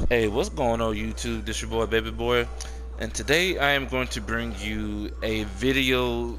Hey, what's going on YouTube? This your boy Baby Boy, and today I am going to bring you a video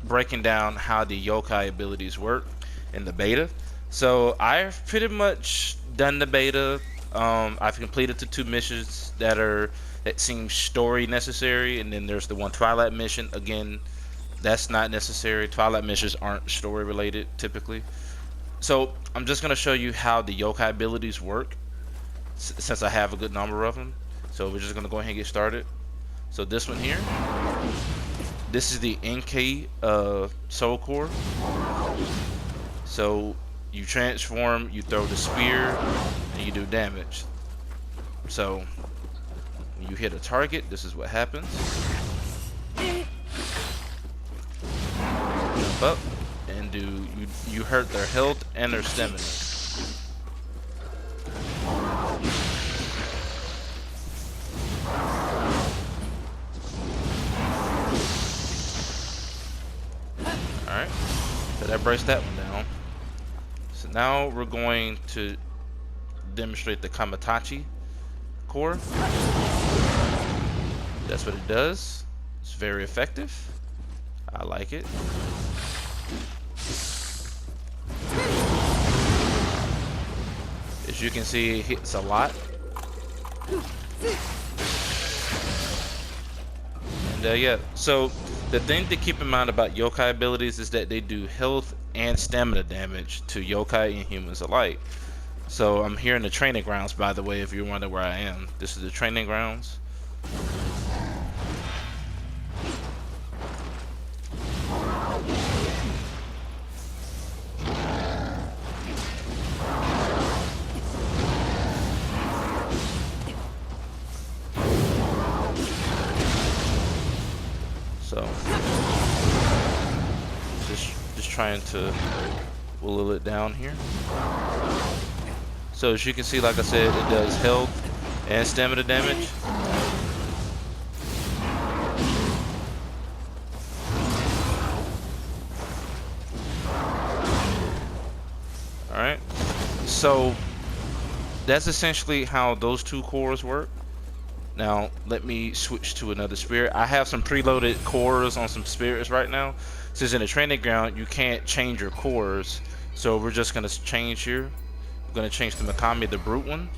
breaking down how the yokai abilities work in the beta. So I've pretty much done the beta. I've completed the two missions that seem story necessary, and then there's the one Twilight mission. Again, that's not necessary. Twilight missions aren't story related typically. So I'm just gonna show you how the yokai abilities work since I have a good number of them. So we're just gonna go ahead and get started. So this one here, this is the NK Soul Core. So you transform, you throw the spear, and you do damage. So when you hit a target, this is what happens. Jump up and you hurt their health and their stamina. Alright, so that breaks that one down. So now we're going to demonstrate the Kamatachi core. That's what it does. It's very effective. I like it. As you can see, it hits a lot. And yeah, so the thing to keep in mind about yokai abilities is that they do health and stamina damage to yokai and humans alike. So I'm here in the training grounds, by the way, if you're wondering where I am. This is the training grounds. So just trying to whittle it down here. So as you can see, like I said, it does health and stamina damage. Alright, so that's essentially how those two cores work. Now let me switch to another spirit. I have some preloaded cores on some spirits right now. Since in the training ground you can't change your cores, so we're just gonna change here. We're gonna change the Mikami, the brute one.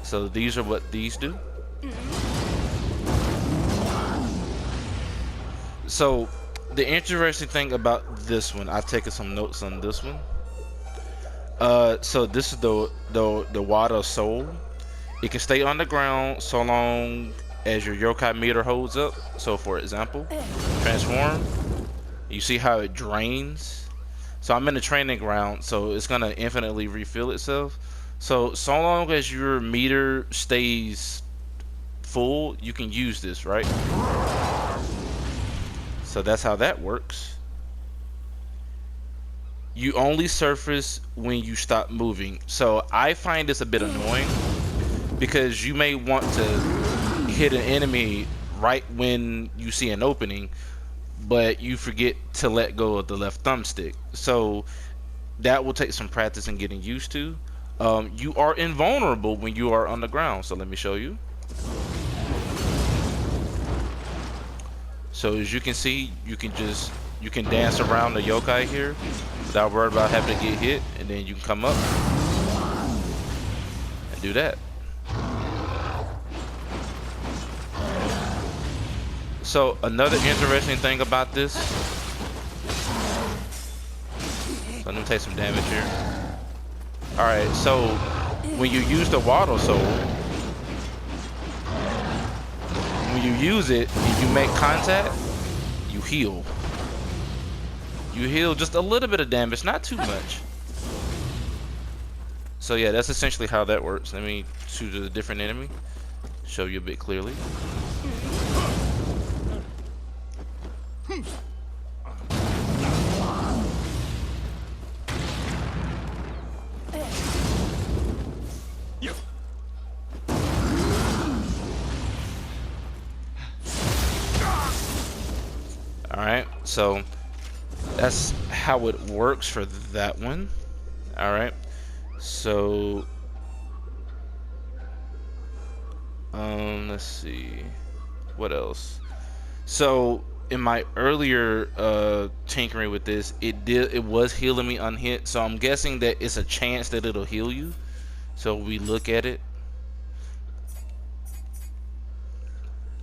So these are what these do. So the interesting thing about this one, I've taken some notes on this one. So this is the water soul. It can stay on the ground so long as your yokai meter holds up. So for example, transform. You see how it drains? So I'm in the training ground, so it's gonna infinitely refill itself. So long as your meter stays full, you can use this, right? So that's how that works. You only surface when you stop moving. So I find this a bit annoying, because you may want to hit an enemy right when you see an opening, but you forget to let go of the left thumbstick. So that will take some practice and getting used to. You are invulnerable when you are on the ground. So let me show you. So as you can see, you can dance around the yokai here without worrying about having to get hit, and then you can come up and do that. So another interesting thing about this, so let me take some damage here. Alright, so when you use the water soul, when you use it and you make contact, you heal. You heal just a little bit of damage, not too much. So yeah, that's essentially how that works. Let me shoot a different enemy, show you a bit clearly. Alright, so that's how it works for that one. Alright, so Let's see. What else? So in my earlier tinkering with this, it was healing me unhit. So I'm guessing that it's a chance that it'll heal you. So we look at it.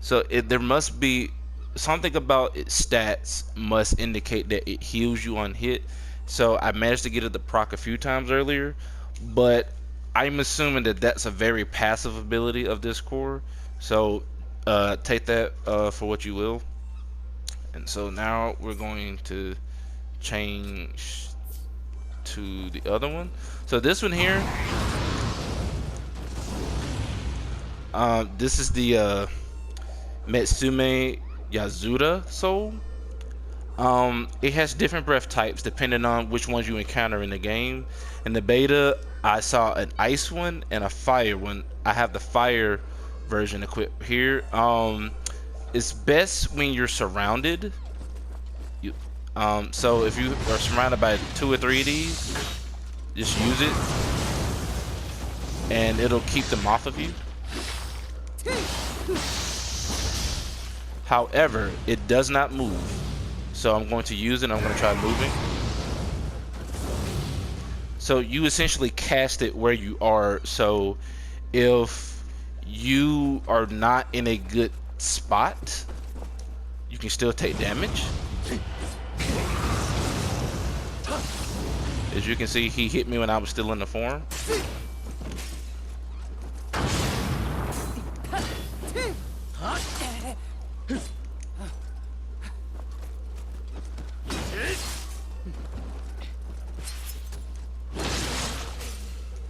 So there must be something about its stats must indicate that it heals you on hit. So I managed to get it to proc a few times earlier, but I'm assuming that that's a very passive ability of this core. So take that for what you will. And so now we're going to change to the other one. So this one here, this is the Metsume Yazura soul. It has different breath types depending on which ones you encounter in the game. In the beta, I saw an ice one and a fire one. I have the fire version equipped here. It's best when you're surrounded. So if you are surrounded by 2 or 3 of these, just use it, and it'll keep them off of you. However, it does not move. So I'm going to use it. I'm going to try moving. So you essentially cast it where you are. So if you are not in a good spot, you can still take damage. As you can see, he hit me when I was still in the form.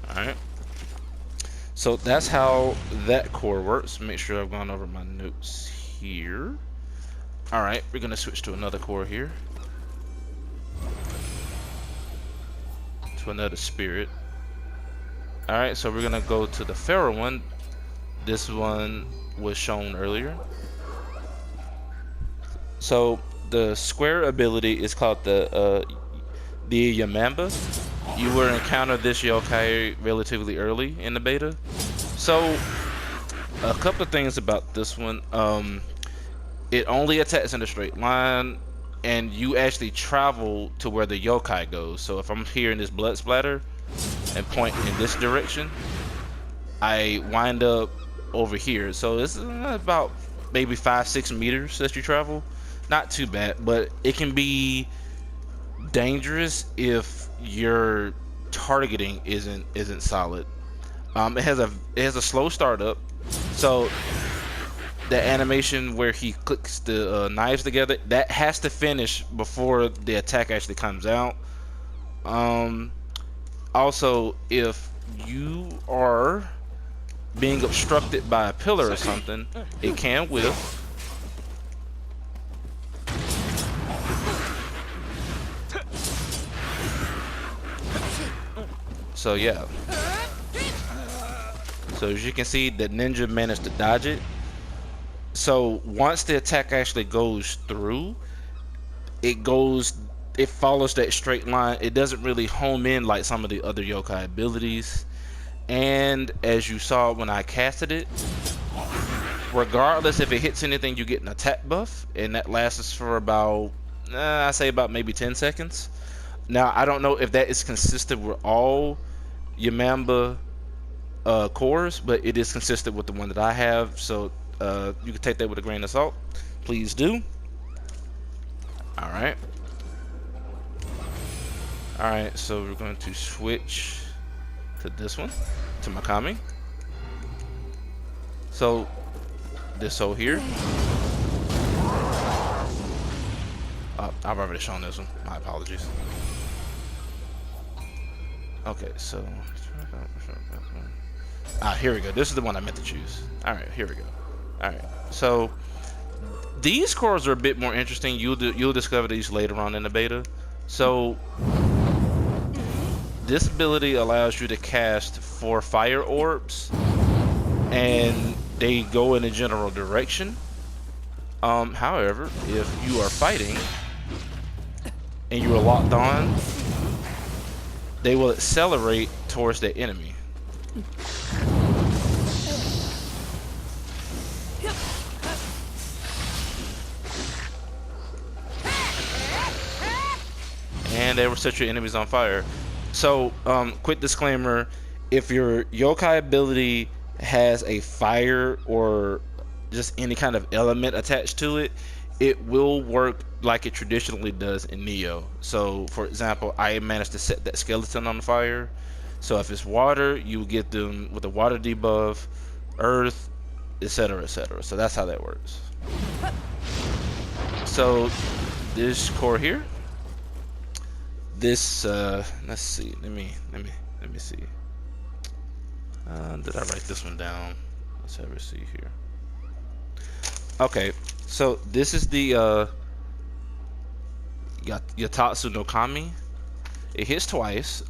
Alright. So that's how that core works. Make sure I've gone over my notes here. Alright, we're going to switch to another core here. To another spirit. Alright, so we're going to go to the Pharaoh one. This one was shown earlier. So the square ability is called the Yamamba. You will encounter this yokai relatively early in the beta. So a couple of things about this one. It only attacks in a straight line, and you actually travel to where the yokai goes. So if I'm here in this blood splatter and point in this direction, I wind up over here. So it's about maybe 5-6 meters that you travel. Not too bad, but it can be dangerous if your targeting isn't solid. It has a slow startup, so the animation where he clicks the knives together, that has to finish before the attack actually comes out. Also, if you are being obstructed by a pillar or something, it can whiff. So yeah. So as you can see, the ninja managed to dodge it. So once the attack actually goes through, it follows that straight line. It doesn't really home in like some of the other yokai abilities. And as you saw when I casted it, regardless if it hits anything, you get an attack buff, and that lasts for about I say about maybe 10 seconds. Now I don't know if that is consistent with all Yamamba cores, but it is consistent with the one that I have, so you can take that with a grain of salt. Please do. Alright, so we're going to switch to this one, to Makami. So this soul here, I've already shown this one, my apologies. Okay, so here we go. This is the one I meant to choose. Alright, here we go. Alright, so these cores are a bit more interesting. You'll discover these later on in the beta. So this ability allows you to cast 4 fire orbs, and they go in a general direction. However, if you are fighting and you are locked on, they will accelerate towards the enemy. And they will set your enemies on fire. So, quick disclaimer: if your yokai ability has a fire or just any kind of element attached to it, it will work like it traditionally does in Nioh. So, for example, I managed to set that skeleton on fire. So, if it's water, you will get them with a water debuff, earth, etc., etc. So that's how that works. So, this core here. This let's see. Let me see. Did I write this one down? Let's have a see here. Okay, so this is the Yatatsu no Kami. It hits twice,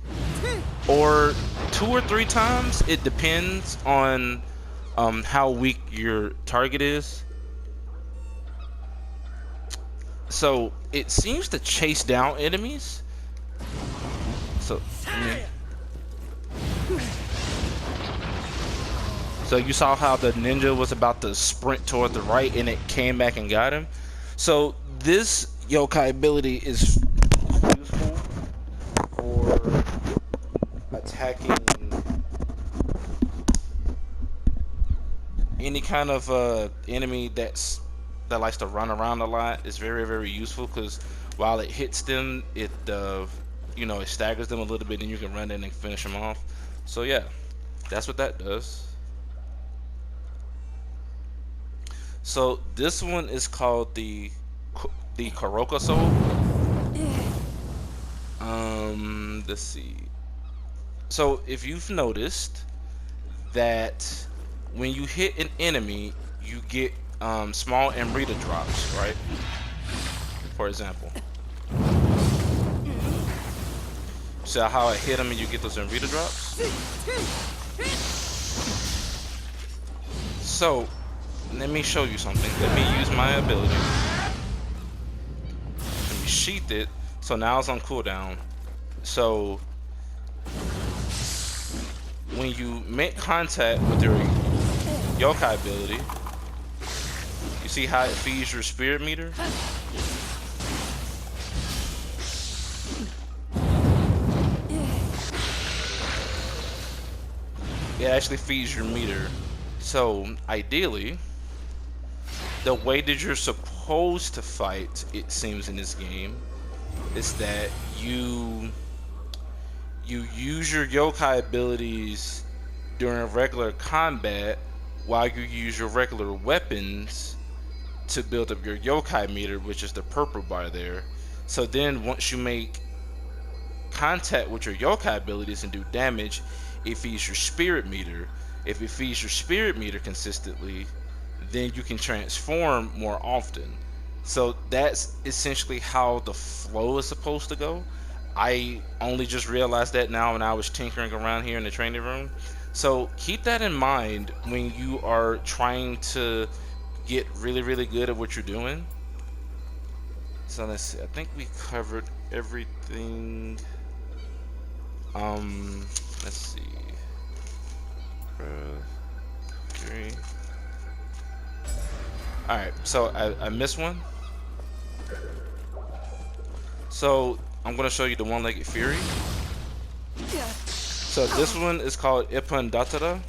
or 2 or 3 times. It depends on how weak your target is. So it seems to chase down enemies. So you saw how the ninja was about to sprint toward the right and it came back and got him. So this yokai ability is useful for attacking any kind of enemy that likes to run around a lot. It's very, very useful because while it hits them, it it staggers them a little bit, and you can run in and finish them off. So yeah, that's what that does. So this one is called the Karoka Soul. Let's see. So if you've noticed that when you hit an enemy, you get small Amrita drops, right? For example. See how I hit them and you get those Amrita drops? So, let me show you something. Let me use my ability. Let me sheath it. So now it's on cooldown. So, when you make contact with your yokai ability, you see how it feeds your spirit meter? It actually feeds your meter. So ideally, the way that you're supposed to fight, it seems in this game, is that you use your yokai abilities during regular combat while you use your regular weapons to build up your yokai meter, which is the purple bar there. So then once you make contact with your yokai abilities and do damage, it feeds your spirit meter. If it feeds your spirit meter consistently, then you can transform more often. So that's essentially how the flow is supposed to go. I only just realized that now when I was tinkering around here in the training room. So keep that in mind when you are trying to get really, really good at what you're doing. So let's see. I think we covered everything. Let's see. 3. Alright, so I missed one. So I'm gonna show you the one-legged fury. So this one is called Ippon Datara.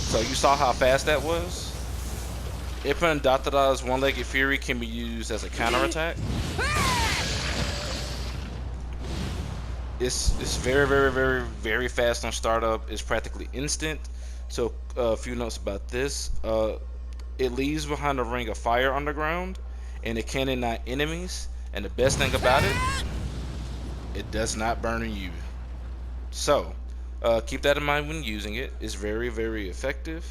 So you saw how fast that was? Ippon Datara's one-legged fury can be used as a counterattack. It's very, very, very, very fast on startup. It's practically instant. So a few notes about this. It leaves behind a ring of fire on the ground, and it can ignite enemies. And the best thing about it does not burn you. So keep that in mind when using it. It's very, very effective.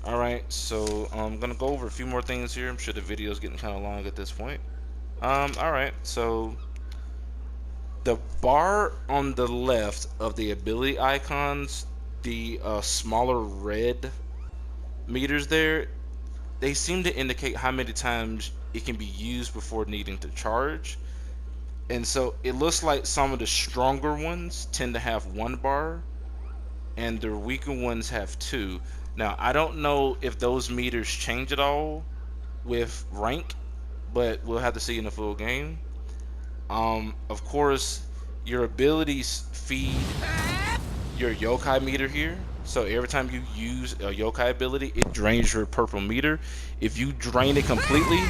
Alright, so I'm gonna go over a few more things here. I'm sure the video is getting kind of long at this point. Alright, so the bar on the left of the ability icons, the smaller red meters there, they seem to indicate how many times it can be used before needing to charge. And so it looks like some of the stronger ones tend to have 1 bar, and the weaker ones have 2. Now I don't know if those meters change at all with rank, but we'll have to see in the full game. Of course, your abilities feed your yokai meter here. So every time you use a yokai ability, it drains your purple meter. If you drain it completely,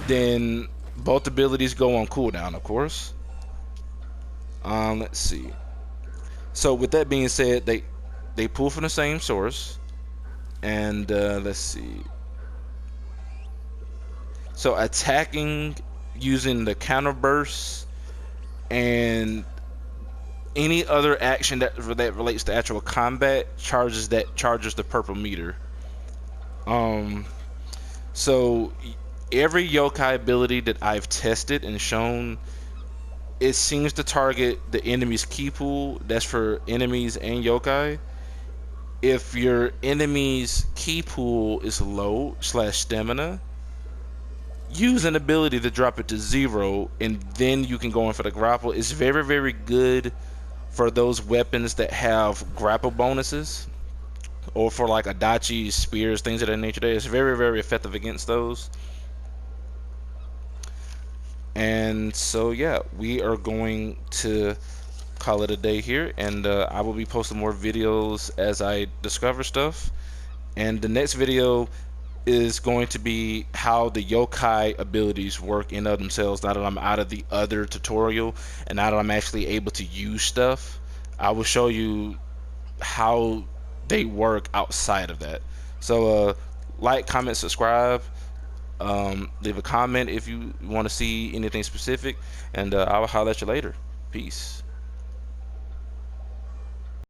then both abilities go on cooldown, of course. Let's see. So with that being said, they pull from the same source, and let's see. So attacking using the counter burst and any other action that relates to actual combat charges the purple meter. Um, so every yokai ability that I've tested and shown, it seems to target the enemy's ki pool. That's for enemies and yokai. If your enemy's ki pool is low / stamina, use an ability to drop it to 0, and then you can go in for the grapple. It's very, very good for those weapons that have grapple bonuses, or for like adachi, spears, things of that nature. It's very, very effective against those. And so yeah, we are going to call it a day here, and I will be posting more videos as I discover stuff. And the next video is going to be how the yokai abilities work in of themselves. Now that I'm out of the other tutorial, and now that I'm actually able to use stuff, I will show you how they work outside of that. So like, comment, subscribe, leave a comment if you want to see anything specific, and I'll holler at you later. Peace.